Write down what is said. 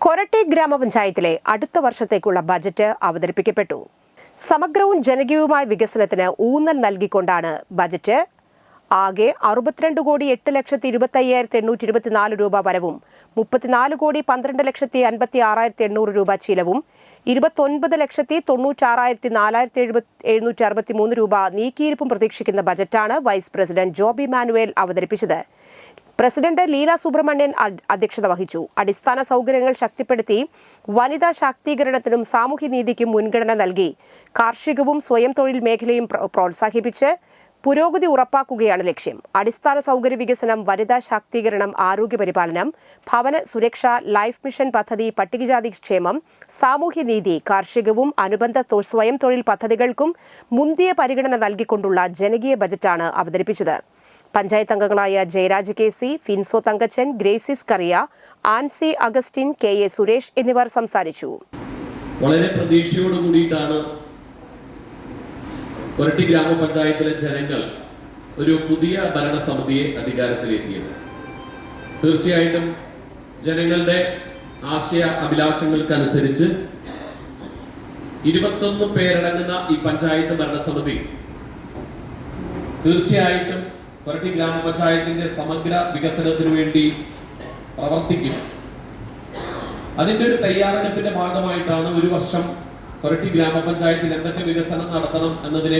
കൊരട്ടി ഗ്രാമപഞ്ചായത്തിലെ അടുത്ത വർഷത്തേക്കുള്ള ബജറ്റ് അവതരിപ്പിക്കപ്പെട്ടു. സമഗ്രവും ജനകീയവുമായ വികസനത്തിന് ഊന്നൽ നൽകിക്കൊണ്ടാണ് ബജറ്റ്. ആകെ 62,08,25,824 രൂപ വരവും 34,12,56,800 രൂപ ചിലവും 29,96,4,763 രൂപ നീക്കിയിരിപ്പും പ്രതീക്ഷിക്കുന്ന ബജറ്റാണ് വൈസ് പ്രസിഡന്റ് ജോബി മാനുവേൽ അവതരിപ്പിച്ചത്. പ്രസിഡന്റ് ലീല സുബ്രഹ്മണ്യൻ അധ്യക്ഷത വഹിച്ചു. അടിസ്ഥാന സൗകര്യങ്ങൾ ശക്തിപ്പെടുത്തി വനിതാ ശാക്തീകരണത്തിനും സാമൂഹ്യനീതിക്കും മുൻഗണന നൽകി കാർഷികവും സ്വയം തൊഴിൽ മേഖലയും പ്രോത്സാഹിപ്പിച്ച് പുരോഗതി ഉറപ്പാക്കുകയാണ് ലക്ഷ്യം. അടിസ്ഥാന സൗകര്യ വികസനം, വനിതാ ശാക്തീകരണം, ആരോഗ്യപരിപാലനം, ഭവന സുരക്ഷ, ലൈഫ് മിഷൻ പദ്ധതി, പട്ടികജാതി ക്ഷേമം, സാമൂഹ്യനീതി, കാർഷികവും അനുബന്ധ സ്വയം തൊഴിൽ പദ്ധതികൾക്കും മുന്തിയ പരിഗണന നൽകിക്കൊണ്ടുള്ള ജനകീയ ബജറ്റാണ് അവതരിപ്പിച്ചത്. പഞ്ചായത്ത് അംഗങ്ങളായ ജയരാജ് KC, ഫിൻസോ തങ്കച്ചൻ, ഗ്രേസിസ് കറിയ, ആൻസി അഗസ്റ്റിൻ, KA സുരേഷ് എന്നിവർ സംസാരിച്ചു. വളരെ പ്രതീക്ഷയോടുകൂടിയിട്ടാണ് കൊരട്ടി ഗ്രാമപഞ്ചായത്തിലെ ജനങ്ങൾ ഒരു പുതിയ ഭരണസമിതിയെ അധികാരത്തിലെത്തിയത്. തീർച്ചയായിട്ടും ജനങ്ങളുടെ ആശയ അഭിലാഷങ്ങൾക്കനുസരിച്ച് 21 പേരടങ്ങുന്ന ഈ പഞ്ചായത്ത് ഭരണസമിതി തീർച്ചയായിട്ടും കൊരട്ടി ഗ്രാമപഞ്ചായത്തിന്റെ സമഗ്ര വികസനത്തിനു വേണ്ടി പ്രവർത്തിക്കും. അതിന്റെ ഒരു തയ്യാറെടുപ്പിന്റെ ഭാഗമായിട്ടാണ് ഒരു വർഷം കൊരട്ടി ഗ്രാമപഞ്ചായത്തിൽ എന്തൊക്കെ വികസനം നടത്തണം എന്നതിനെ